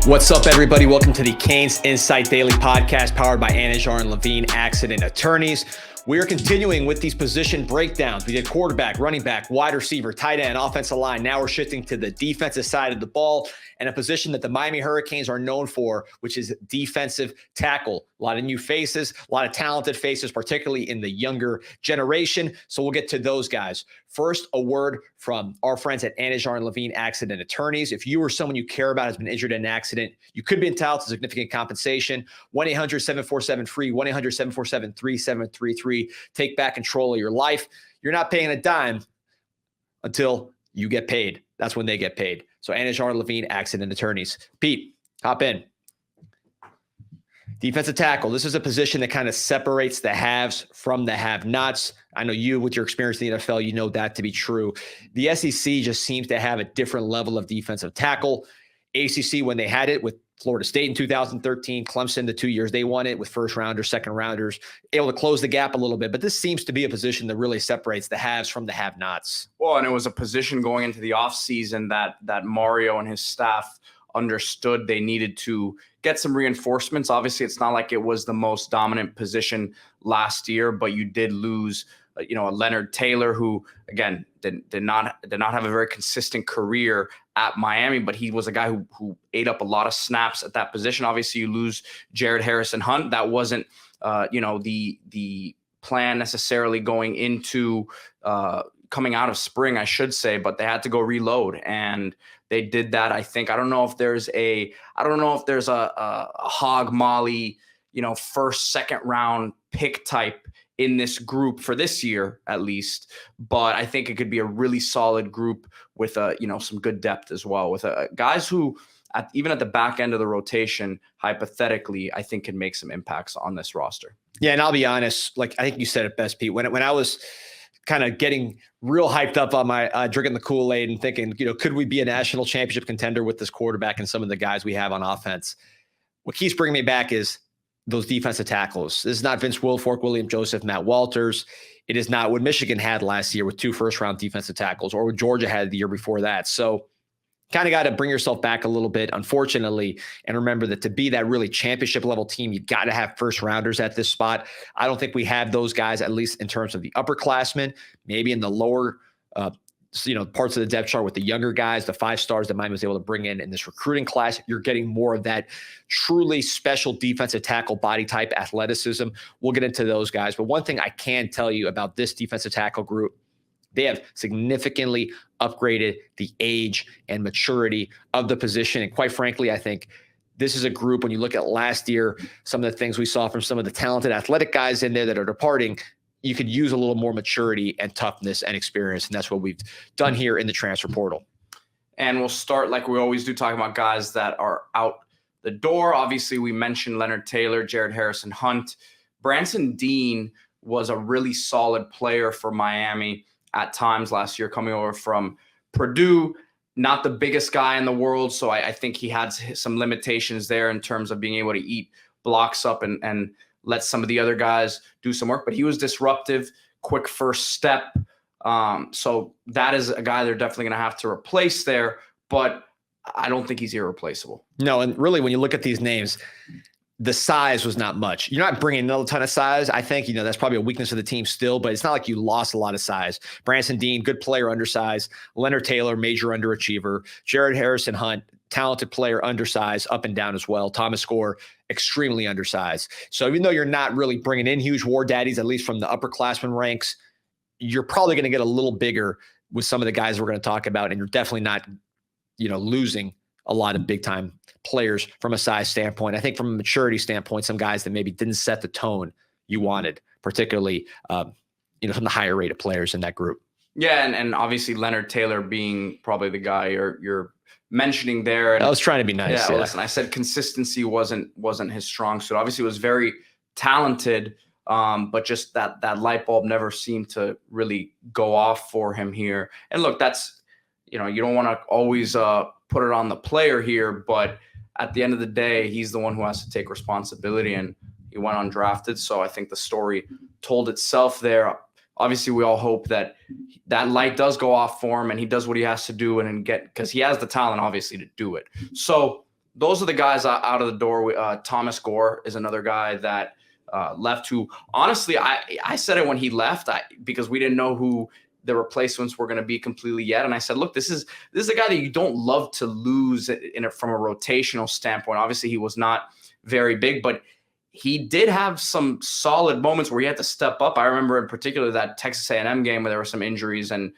What's up, everybody? Welcome to the CanesInSight Daily Podcast powered by Anijar and Levine Accident Attorneys. We are continuing with these position breakdowns. We did quarterback, running back, wide receiver, tight end, offensive line. Now we're shifting to the defensive side of the ball and a position that the Miami Hurricanes are known for, which is defensive tackle. A lot of new faces, a lot of talented faces, particularly in the younger generation. So we'll get to those guys. First, a word from our friends at Anijar and Levine Accident Attorneys. If you or someone you care about has been injured in an accident, you could be entitled to significant compensation. 1-800-747-FREE, 1-800-747-3733. Take back control of your life. You're not paying a dime until you get paid. That's when they get paid. So Anijar and Levine Accident Attorneys. Pete, hop in. Defensive tackle. This is a position that kind of separates the haves from the have-nots. I know you, with your experience in the NFL, you know that to be true. The SEC just seems to have a different level of defensive tackle. ACC, when they had it with Florida State in 2013, Clemson, the 2 years they won it with first-rounders, second-rounders, able to close the gap a little bit. But this seems to be a position that really separates the haves from the have-nots. Well, and it was a position going into the offseason that Mario and his staff understood they needed to get some reinforcements. Obviously, it's not like it was the most dominant position last year, but you did lose, a Leonard Taylor who, again, did not have a very consistent career at Miami, but he was a guy who ate up a lot of snaps at that position. Obviously, you lose Jared Harrison-Hunt. That wasn't, the plan necessarily going into coming out of spring, I should say, but they had to go reload, and they did that. I don't know if there's a hog molly, first, second round pick type in this group for this year, at least. But I think it could be a really solid group with some good depth as well, with guys who even at the back end of the rotation, hypothetically, I think can make some impacts on this roster. Yeah, and I'll be honest, I think you said it best, Pete. When I was kind of getting real hyped up on my drinking the Kool-Aid and thinking, could we be a national championship contender with this quarterback and some of the guys we have on offense? What keeps bringing me back is those defensive tackles. This is not Vince Wilfork, William Joseph, Matt Walters. It is not what Michigan had last year with 2 first-round defensive tackles, or what Georgia had the year before that. So kind of got to bring yourself back a little bit, unfortunately, and remember that to be that really championship-level team, you got to have first-rounders at this spot. I don't think we have those guys, at least in terms of the upperclassmen, maybe in the lower parts of the depth chart with the younger guys, the 5 stars that Miami was able to bring in this recruiting class. You're getting more of that truly special defensive tackle body type athleticism. We'll get into those guys. But one thing I can tell you about this defensive tackle group, they have significantly upgraded the age and maturity of the position. And quite frankly, I think this is a group, when you look at last year, some of the things we saw from some of the talented athletic guys in there that are departing, you could use a little more maturity and toughness and experience. And that's what we've done here in the transfer portal. And we'll start like we always do, talking about guys that are out the door. Obviously, we mentioned Leonard Taylor, Jared Harrison-Hunt. Branson Dean was a really solid player for Miami at times last year, coming over from Purdue. Not the biggest guy in the world, so I think he had some limitations there in terms of being able to eat blocks up and let some of the other guys do some work. But he was disruptive, quick first step. So that is a guy they're definitely going to have to replace there, but I don't think he's irreplaceable. No, and really, when you look at these names, the size was not much. You're not bringing a ton of size. I think, that's probably a weakness of the team still, but it's not like you lost a lot of size. Branson Dean, good player, undersized. Leonard Taylor, major underachiever. Jared Harrison-Hunt, talented player, undersized, up and down as well. Thomas Score, extremely undersized. So even though you're not really bringing in huge war daddies, at least from the upperclassmen ranks, you're probably going to get a little bigger with some of the guys we're going to talk about, and you're definitely not, losing a lot of big-time players from a size standpoint. I think from a maturity standpoint, some guys that maybe didn't set the tone you wanted, particularly, from the higher rated players in that group. Yeah, and obviously Leonard Taylor being probably the guy you're mentioning there. And I was trying to be nice. Yeah, listen, I said consistency wasn't his strong suit. Obviously, he was very talented, but just that light bulb never seemed to really go off for him here. And look, that's, you don't want to always put it on the player here, but at the end of the day, he's the one who has to take responsibility, and he went undrafted. So I think the story told itself there. Obviously, we all hope that light does go off for him and he does what he has to do because he has the talent, obviously, to do it. So those are the guys out of the door. Thomas Gore is another guy that left, who honestly, I said it when he left because we didn't know who the replacements were going to be completely yet. And I said, look, this is a guy that you don't love to lose from a rotational standpoint. Obviously, he was not very big, but he did have some solid moments where he had to step up. I remember in particular that Texas A&M game where there were some injuries, and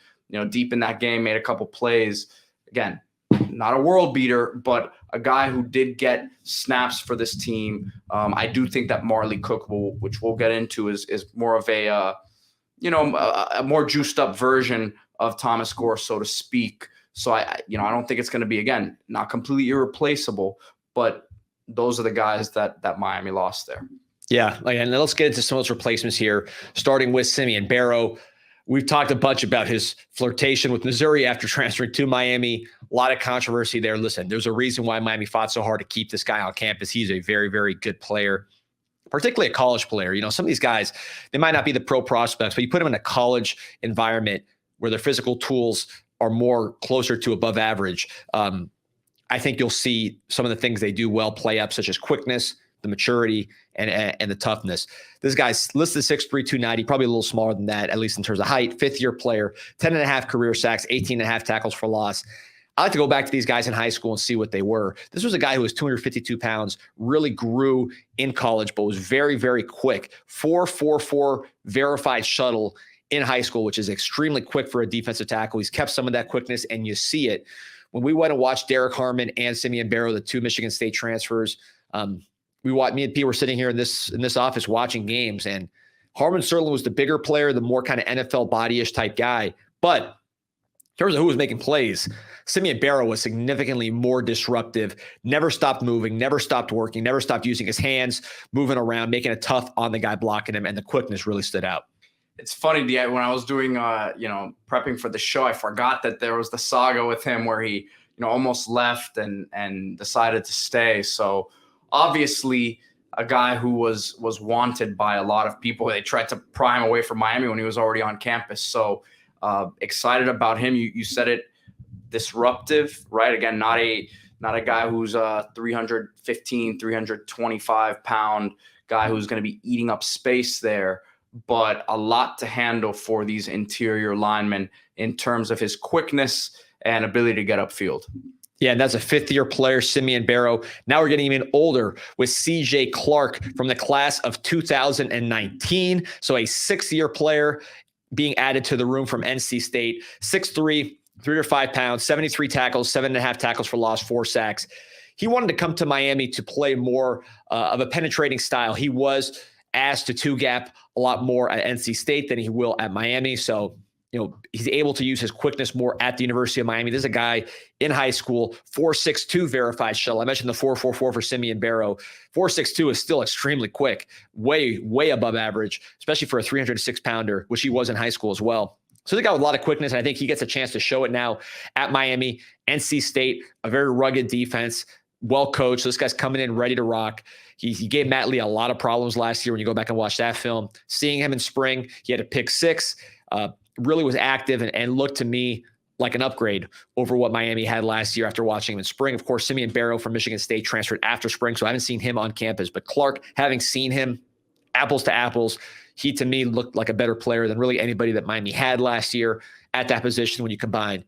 deep in that game made a couple plays. Again, not a world beater, but a guy who did get snaps for this team. I do think that Marley Cook, which we'll get into, is more of a more juiced up version of Thomas Gore, so to speak. So I don't think it's going to be, again, not completely irreplaceable, but those are the guys that Miami lost there. Yeah. And let's get into some of those replacements here, starting with Simeon Barrow. We've talked a bunch about his flirtation with Missouri after transferring to Miami. A lot of controversy there. Listen, there's a reason why Miami fought so hard to keep this guy on campus. He's a very, very good player, particularly a college player. Some of these guys, they might not be the pro prospects, but you put them in a college environment where their physical tools are more closer to above average. I think you'll see some of the things they do well play up, such as quickness, the maturity, and the toughness. This guy's listed 6'3", 290, probably a little smaller than that, at least in terms of height. Fifth-year player, 10.5 career sacks, 18.5 tackles for loss. I like to go back to these guys in high school and see what they were. This was a guy who was 252 pounds, really grew in college, but was very, very quick. 4.44 verified shuttle in high school, which is extremely quick for a defensive tackle. He's kept some of that quickness, and you see it. When we went and watched Derek Harmon and Simeon Barrow, the two Michigan State transfers, me and Pete were sitting here in this office watching games, and Harmon certainly was the bigger player, the more kind of NFL body-ish type guy. But in terms of who was making plays, Simeon Barrow was significantly more disruptive, never stopped moving, never stopped working, never stopped using his hands, moving around, making it tough on the guy blocking him, and the quickness really stood out. It's funny, when I was doing, prepping for the show, I forgot that there was the saga with him where he, almost left and decided to stay. So obviously a guy who was wanted by a lot of people. They tried to pry him away from Miami when he was already on campus. So excited about him. You said it, disruptive, right? Again, not a guy who's a 315, 325 pound guy who's going to be eating up space there, but a lot to handle for these interior linemen in terms of his quickness and ability to get upfield. Yeah, and that's a fifth-year player, Simeon Barrow. Now we're getting even older with C.J. Clark from the class of 2019. So a sixth-year player being added to the room from NC State. 6'3", 305 pounds, 73 tackles, 7.5 tackles for loss, 4 sacks. He wanted to come to Miami to play more of a penetrating style. He was asked to two-gap a lot more at NC State than he will at Miami. So, he's able to use his quickness more at the University of Miami. This is a guy in high school, 4.62 verified shuttle. I mentioned the 4.44 for Simeon Barrow. 4.62 is still extremely quick, way, way above average, especially for a 306-pounder, which he was in high school as well. So the guy with a lot of quickness, and I think he gets a chance to show it now at Miami. NC State, a very rugged defense, well coached. So this guy's coming in ready to rock. He gave Matt Lee a lot of problems last year when you go back and watch that film. Seeing him in spring, he had a pick 6, really was active and looked to me like an upgrade over what Miami had last year after watching him in spring. Of course, Simeon Barrow from Michigan State transferred after spring, so I haven't seen him on campus. But Clark, having seen him, apples to apples, he to me looked like a better player than really anybody that Miami had last year at that position when you combine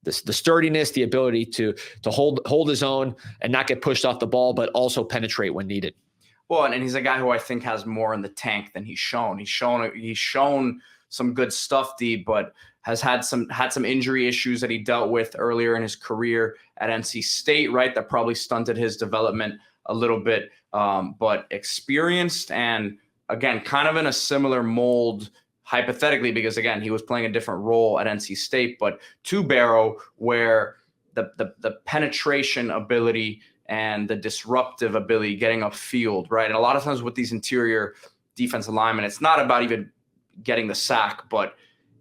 the sturdiness, the ability to hold his own and not get pushed off the ball, but also penetrate when needed. Well, and he's a guy who I think has more in the tank than he's shown. He's shown some good stuff, D, but has had some injury issues that he dealt with earlier in his career at NC State, right? That probably stunted his development a little bit, but experienced and, again, kind of in a similar mold, hypothetically, because, again, he was playing a different role at NC State, but to Barrow, where the penetration ability and the disruptive ability, getting upfield, right? And a lot of times with these interior defensive linemen, it's not about even getting the sack, but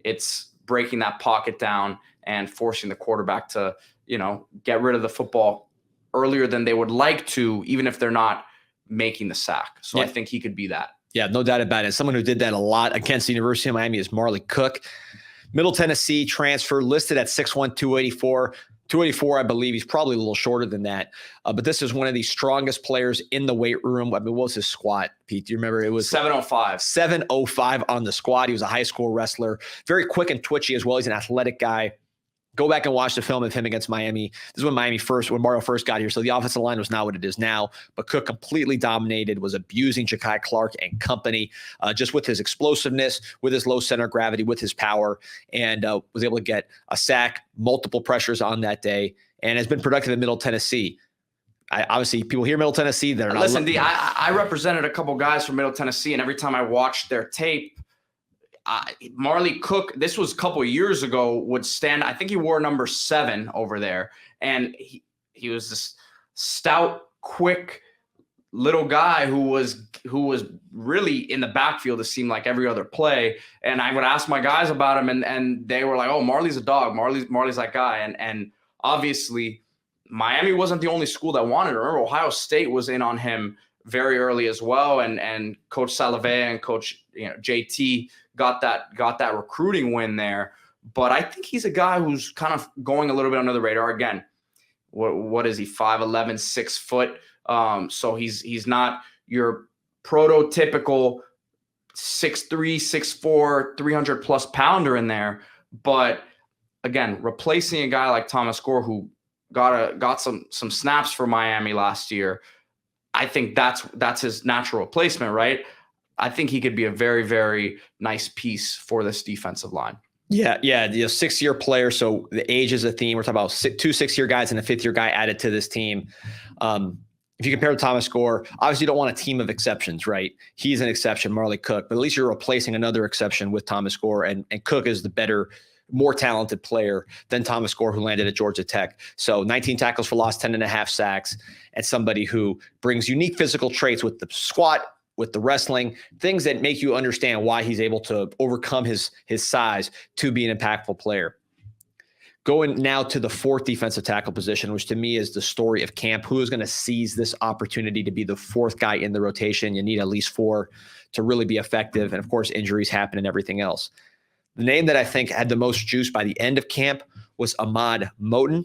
it's breaking that pocket down and forcing the quarterback to, get rid of the football earlier than they would like to, even if they're not making the sack. So yeah. I think he could be that. Yeah, no doubt about it. Someone who did that a lot against the University of Miami is Marley Cook. Middle Tennessee transfer, listed at 6'1", 284, 284, I believe. He's probably a little shorter than that. But this is one of the strongest players in the weight room. I mean, what was his squat, Pete? Do you remember? It was 705. 705 on the squat. He was a high school wrestler, very quick and twitchy as well. He's an athletic guy. Go back and watch the film of him against Miami. This is when when Barrow first got here. So the offensive line was not what it is now, but Cook completely dominated, was abusing Ja'Kai Clark and company, just with his explosiveness, with his low center of gravity, with his power, and was able to get a sack, multiple pressures on that day, and has been productive in Middle Tennessee. Obviously, people hear Middle Tennessee. They're not. Listen, I represented a couple guys from Middle Tennessee, and every time I watched their tape, Marley Cook, this was a couple of years ago, would stand. I think he wore number 7 over there. And he was this stout, quick little guy who was really in the backfield. It seemed like every other play. And I would ask my guys about him, and they were like, "Oh, Marley's a dog. Marley's that guy." And obviously Miami wasn't the only school that wanted him. Remember, Ohio State was in on him very early as well. And Coach Salave and Coach JT got that recruiting win there. But I think he's a guy who's kind of going a little bit under the radar. Again, what is he, 5'11", 6 foot? So he's not your prototypical 6'3", 6'4", 300+ pounder in there. But again, replacing a guy like Thomas Gore, who got some snaps for Miami last year, I think that's his natural replacement, right? I think he could be a very, very nice piece for this defensive line. Yeah. The 6-year player. So the age is a theme. We're talking about 2 6-year guys and a 5th-year guy added to this team. If you compare to Thomas Gore, obviously you don't want a team of exceptions, right? He's an exception, Marley Cook, but at least you're replacing another exception with Thomas Gore, and Cook is the better, more talented player than Thomas Gore, who landed at Georgia Tech. So 19 tackles for loss, 10.5 sacks, and somebody who brings unique physical traits with the squat, with the wrestling, things that make you understand why he's able to overcome his size to be an impactful player. Going now to the 4th defensive tackle position, which to me is the story of camp. Who is going to seize this opportunity to be the 4th guy in the rotation? You need at least 4 to really be effective. And of course, injuries happen and everything else. The name that I think had the most juice by the end of camp was Ahmad Moten,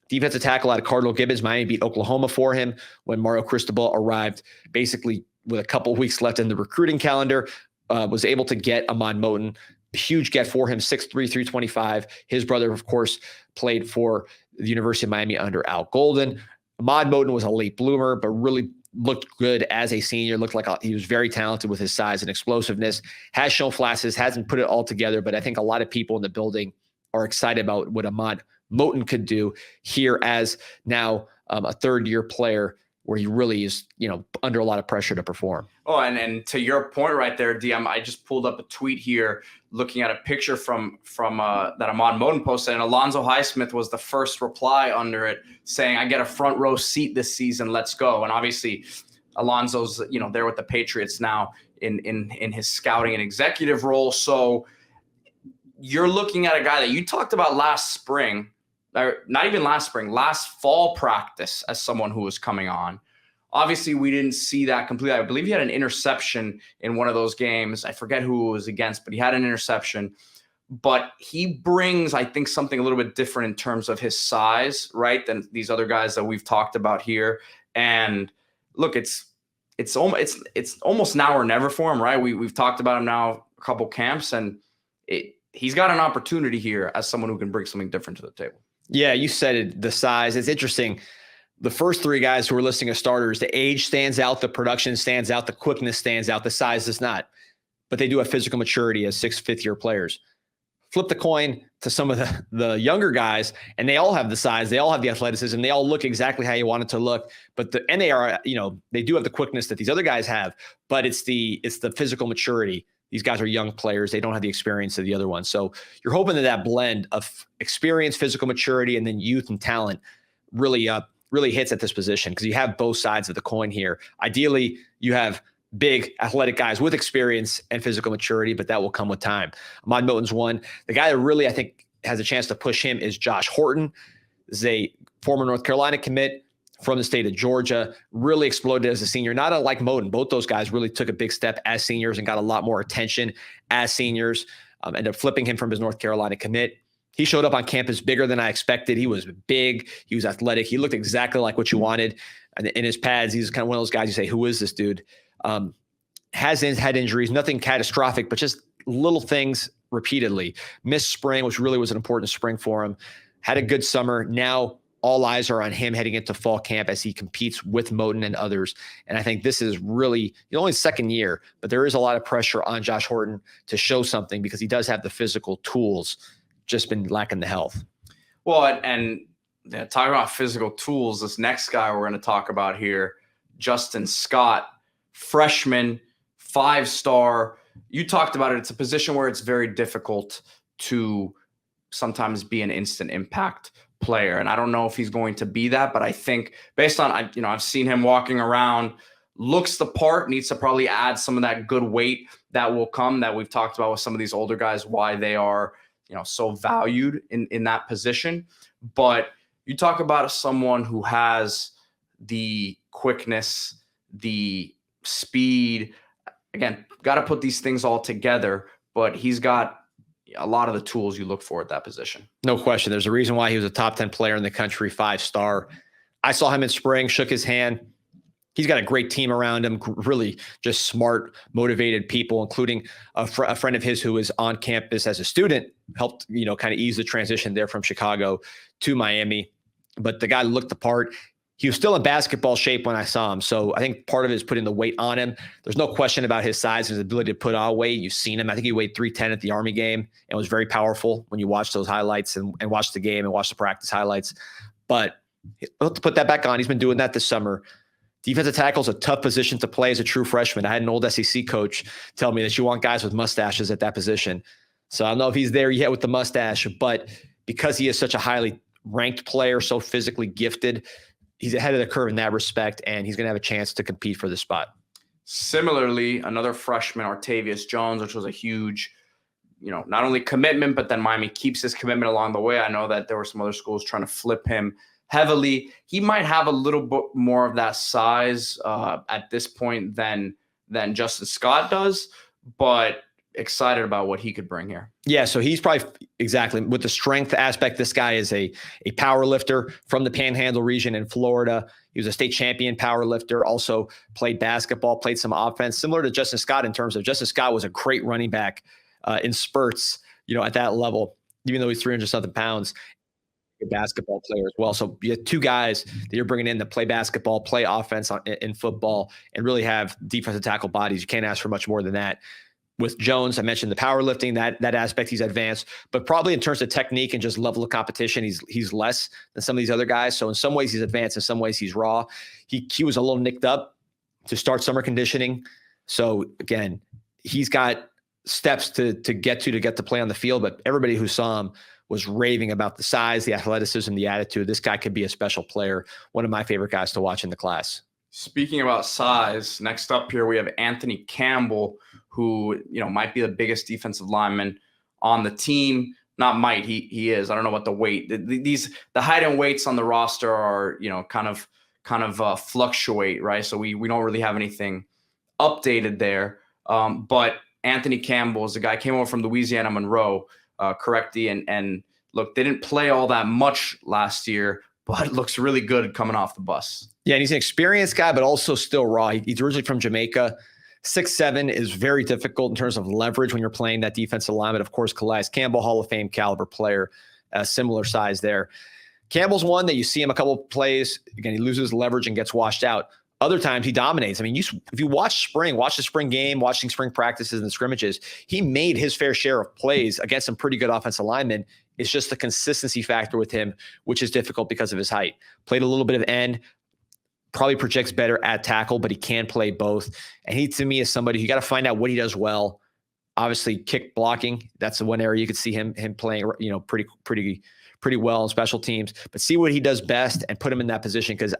defensive tackle out of Cardinal Gibbons. Miami beat Oklahoma for him when Mario Cristobal arrived basically with a couple of weeks left in the recruiting calendar, was able to get Ahmad Moten. Huge get for him, 6'3", 325. His brother, of course, played for the University of Miami under Al Golden. Ahmad Moten was a late bloomer, but really looked good as a senior. Looked like he was very talented with his size and explosiveness. Has shown flashes, hasn't put it all together, but I think a lot of people in the building are excited about what Ahmad Moten could do here as now a 3rd-year player, where he really is, under a lot of pressure to perform. Oh, and to your point right there, DM, I just pulled up a tweet here looking at a picture from that Ahmad Moten posted, and Alonzo Highsmith was the first reply under it saying, "I get a front row seat this season, let's go." And obviously Alonzo's, there with the Patriots now in his scouting and executive role. So you're looking at a guy that you talked about last spring, or not even last spring, last fall practice, as someone who was coming on. Obviously, we didn't see that completely. I believe he had an interception in one of those games. I forget who it was against, but he had an interception. But he brings, I think, something a little bit different in terms of his size, right, than these other guys that we've talked about here. And look, it's almost now or never for him, right? We've talked about him now a couple camps, and he's got an opportunity here as someone who can bring something different to the table. Yeah, you said it, the size. It's interesting. The first 3 guys who are listing as starters, the age stands out, the production stands out, the quickness stands out, the size does not. But they do have physical maturity as 6th, 5th-year players. Flip the coin to some of the younger guys, and they all have the size, they all have the athleticism, they all look exactly how you want it to look. But they are, they do have the quickness that these other guys have, but it's the physical maturity. These guys are young players. They don't have the experience of the other ones. So you're hoping that blend of experience, physical maturity, and then youth and talent really hits at this position, because you have both sides of the coin here. Ideally, you have big athletic guys with experience and physical maturity, but that will come with time. Ahmad Moten's one. The guy that really, I think, has a chance to push him is Josh Horton. This is a former North Carolina commit from the state of Georgia, really exploded as a senior. Not unlike Moten, both those guys really took a big step as seniors and got a lot more attention as seniors. Ended up flipping him from his North Carolina commit. He showed up on campus bigger than I expected. He was big. He was athletic. He looked exactly like what you wanted. And in his pads, he's kind of one of those guys you say, who is this dude? Has had injuries, nothing catastrophic, but just little things repeatedly. Missed spring, which really was an important spring for him. Had a good summer. Now all eyes are on him heading into fall camp as he competes with Moten and others. And I think this is really only his second year, but there is a lot of pressure on Josh Horton to show something because he does have the physical tools, just been lacking the health. Well, and talking about physical tools, this next guy we're going to talk about here, Horton Scott, freshman, 5-star. You talked about it. It's a position where it's very difficult to sometimes be an instant impact player. And I don't know if he's going to be that, but I think based on, I've seen him walking around, looks the part, needs to probably add some of that good weight that will come, that we've talked about with some of these older guys, why they are, so valued in that position. But you talk about someone who has the quickness, the speed. Again, got to put these things all together, but he's got a lot of the tools you look for at that position. No question. There's a reason why he was a top 10 player in the country, 5-star. I saw him in spring, shook his hand. He's got a great team around him, really just smart, motivated people, including a friend of his who was on campus as a student, helped, kind of ease the transition there from Chicago to Miami. But the guy looked the part. He was still in basketball shape when I saw him. So I think part of it is putting the weight on him. There's no question about his size, his ability to put on weight. You've seen him. I think he weighed 310 at the Army game and was very powerful when you watch those highlights and watch the game and watch the practice highlights. But he'll have to put that back on. He's been doing that this summer. Defensive tackle is a tough position to play as a true freshman. I had an old SEC coach tell me that you want guys with mustaches at that position. So I don't know if he's there yet with the mustache, but because he is such a highly ranked player, so physically gifted, he's ahead of the curve in that respect, and he's going to have a chance to compete for the spot. Similarly, another freshman, Artavius Jones, which was a huge, not only commitment, but then Miami keeps his commitment along the way. I know that there were some other schools trying to flip him heavily. He might have a little bit more of that size at this point than Horton Scott does, but excited about what he could bring here. Yeah, so he's probably exactly with the strength aspect. This guy is a power lifter from the Panhandle region in Florida. He was a state champion power lifter, also played basketball, played some offense, similar to Horton Scott in terms of Horton Scott was a great running back in spurts, at that level, even though he's 300-something pounds. A basketball player as well. So you have two guys that you're bringing in that play basketball, play offense in football, and really have defensive tackle bodies. You can't ask for much more than that. With Jones, I mentioned the powerlifting, that aspect, he's advanced, but probably in terms of technique and just level of competition, he's less than some of these other guys. So in some ways he's advanced, in some ways he's raw. He was a little nicked up to start summer conditioning. So again, he's got steps to get to play on the field, but everybody who saw him was raving about the size, the athleticism, the attitude. This guy could be a special player. One of my favorite guys to watch in the class. Speaking about size, next up here we have Anthony Campbell, who might be the biggest defensive lineman on the team. Not might, he is. I don't know what the weight. The height and weights on the roster are kind of fluctuate, right? So we don't really have anything updated there. But Anthony Campbell is a guy came over from Louisiana Monroe. Correctly, and look, they didn't play all that much last year, but looks really good coming off the bus. Yeah, and he's an experienced guy, but also still raw. He's originally from Jamaica. 6'7" is very difficult in terms of leverage when you're playing that defensive line. But of course, Calais Campbell, Hall of Fame caliber player, similar size there. Campbell's one that you see him a couple of plays. Again, he loses leverage and gets washed out. Other times he dominates. I mean, if you watch the spring game, watching spring practices and scrimmages, he made his fair share of plays against some pretty good offensive linemen. It's just the consistency factor with him, which is difficult because of his height. Played a little bit of end, probably projects better at tackle, but he can play both. And he, to me, is somebody you got to find out what he does well. Obviously, kick blocking, that's the one area you could see him playing, pretty well in special teams. But see what he does best and put him in that position, because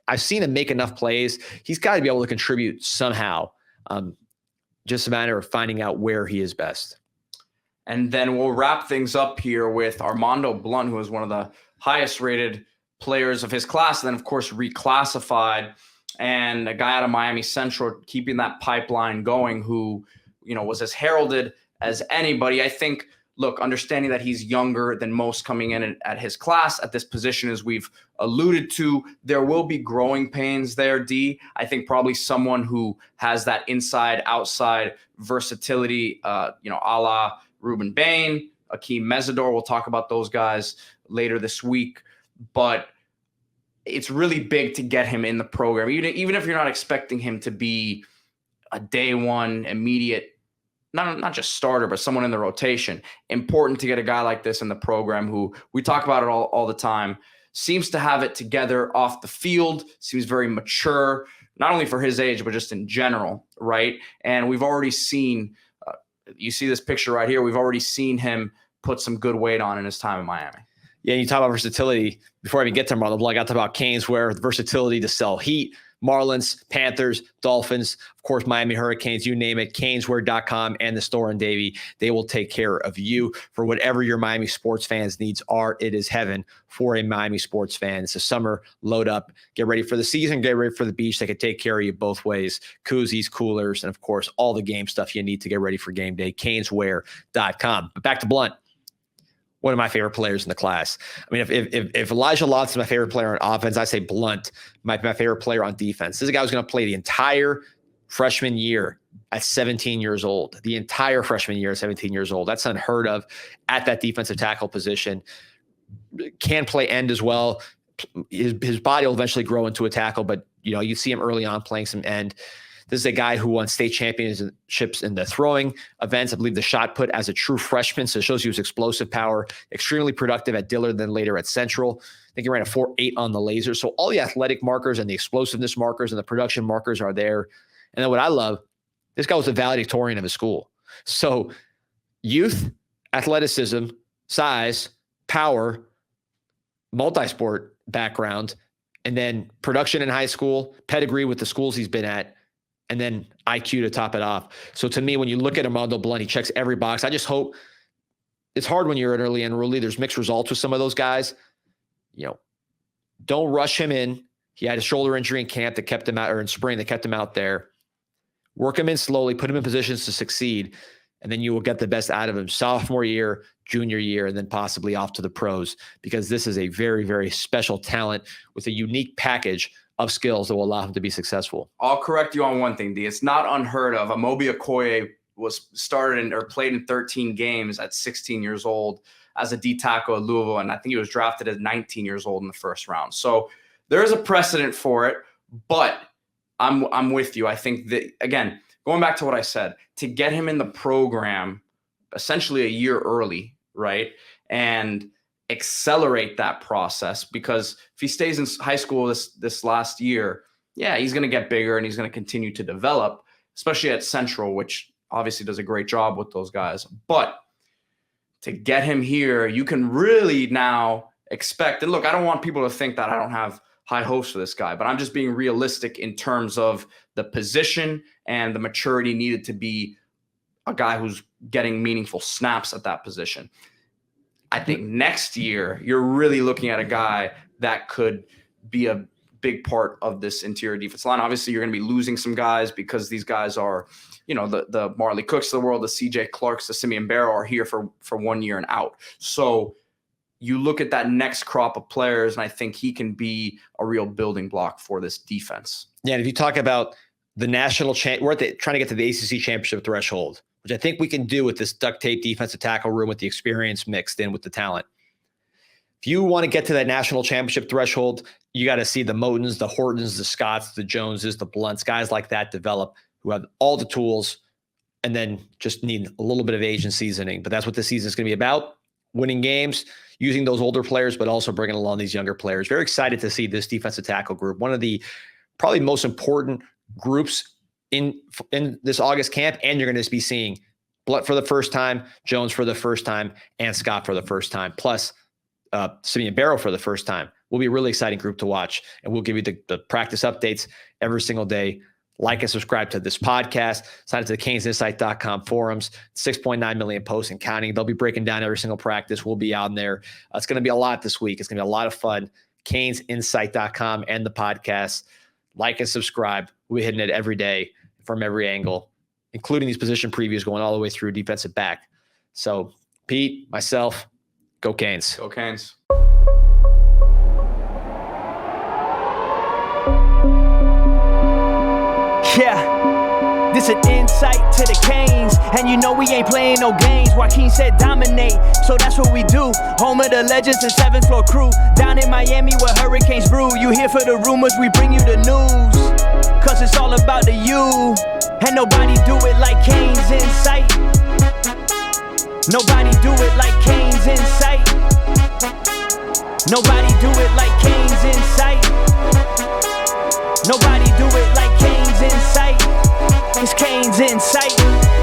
I've seen him make enough plays. He's got to be able to contribute somehow. Just a matter of finding out where he is best. And then we'll wrap things up here with Armando Blunt, who is one of the highest rated players of his class. And then, of course, reclassified, and a guy out of Miami Central keeping that pipeline going, who, was as heralded as anybody. I think look, understanding that he's younger than most coming in at his class at this position, as we've alluded to, there will be growing pains there, D. I think probably someone who has that inside-outside versatility, a la Ruben Bain, Akeem Mesidor. We'll talk about those guys later this week. But it's really big to get him in the program, even if you're not expecting him to be a day one immediate, not just starter, but someone in the rotation. Important to get a guy like this in the program who, we talk about it all the time, seems to have it together off the field, seems very mature, not only for his age, but just in general, right? And we've already seen, you see this picture right here, we've already seen him put some good weight on in his time in Miami. Yeah, you talk about versatility. Before I even get to Marlon Blunt, I got to talk about Canes, where the versatility to sell Heat, Marlins, Panthers, Dolphins, of course, Miami Hurricanes, you name it, caneswear.com and the store in Davie. They will take care of you for whatever your Miami sports fans' needs are. It is heaven for a Miami sports fan. It's a summer, load up, get ready for the season, get ready for the beach. They can take care of you both ways. Koozies, coolers, and of course, all the game stuff you need to get ready for game day, caneswear.com. But back to Blunt. One of my favorite players in the class. I mean, if Elijah Lott's my favorite player on offense, I say Blunt might be my favorite player on defense. This is a guy who's going to play the entire freshman year at 17 years old. The entire freshman year at 17 years old. That's unheard of at that defensive tackle position. Can play end as well. His body will eventually grow into a tackle, but you see him early on playing some end. This is a guy who won state championships in the throwing events. I believe the shot put as a true freshman. So it shows you his explosive power, extremely productive at Dillard, then later at Central. I think he ran a 4.8 on the laser. So all the athletic markers and the explosiveness markers and the production markers are there. And then what I love, this guy was a valedictorian of his school. So youth, athleticism, size, power, multi-sport background, and then production in high school, pedigree with the schools he's been at, and then IQ to top it off. So to me, when you look at Armando Blunt, he checks every box. I just hope it's hard when you're an early enrollee. There's mixed results with some of those guys. Don't rush him in. He had a shoulder injury in camp that kept him out, or in spring that kept him out there. Work him in slowly, put him in positions to succeed, and then you will get the best out of him sophomore year, junior year, and then possibly off to the pros, because this is a very, very special talent with a unique package of skills that will allow him to be successful. I'll correct you on one thing, D. It's not unheard of. Amobi Okoye was played in 13 games at 16 years old as a D tackle at Louisville, and I think he was drafted at 19 years old in the first round. So there is a precedent for it, but I'm with you. I think that, again, going back to what I said, to get him in the program essentially a year early, right, and accelerate that process, because if he stays in high school this last year, yeah, he's going to get bigger and he's going to continue to develop, especially at Central, which obviously does a great job with those guys. But to get him here, you can really now expect, and look, I don't want people to think that I don't have high hopes for this guy, but I'm just being realistic in terms of the position and the maturity needed to be a guy who's getting meaningful snaps at that position. I think next year, you're really looking at a guy that could be a big part of this interior defense line. Obviously, you're going to be losing some guys because these guys are, the Marley Cooks of the world, the CJ Clarks, the Simeon Barrow are here for 1 year and out. So you look at that next crop of players, and I think he can be a real building block for this defense. Yeah, and if you talk about the national we're trying to get to the ACC championship threshold, which I think we can do with this duct tape defensive tackle room with the experience mixed in with the talent. If you want to get to that national championship threshold, you got to see the Motens, the Hortons, the Scotts, the Joneses, the Blunts, guys like that develop who have all the tools and then just need a little bit of age and seasoning. But that's what this season is going to be about, winning games, using those older players, but also bringing along these younger players. Very excited to see this defensive tackle group, one of the probably most important groups in this August camp, and you're going to be seeing Blunt for the first time, Jones for the first time, and Scott for the first time, plus Simeon Barrow for the first time. Will be a really exciting group to watch, and we'll give you the practice updates every single day. Like and subscribe to this podcast. Sign up to the CanesInsight.com forums. 6.9 million posts and counting. They'll be breaking down every single practice. We'll be out there. It's going to be a lot this week. It's going to be a lot of fun. CanesInsight.com and the podcast. Like and subscribe. We're hitting it every day from every angle, including these position previews going all the way through defensive back. So Pete, myself, go Canes. Go Canes. Yeah, this an insight to the Canes, and you know we ain't playing no games. Joaquin said dominate, so that's what we do. Home of the legends and 7th floor crew, down in Miami where hurricanes brew. You here for the rumors, we bring you the news, cause it's all about the you, and nobody do it like CanesInSight. Nobody do it like CanesInSight. Nobody do it like CanesInSight. Nobody do it like CanesInSight. It's CanesInSight.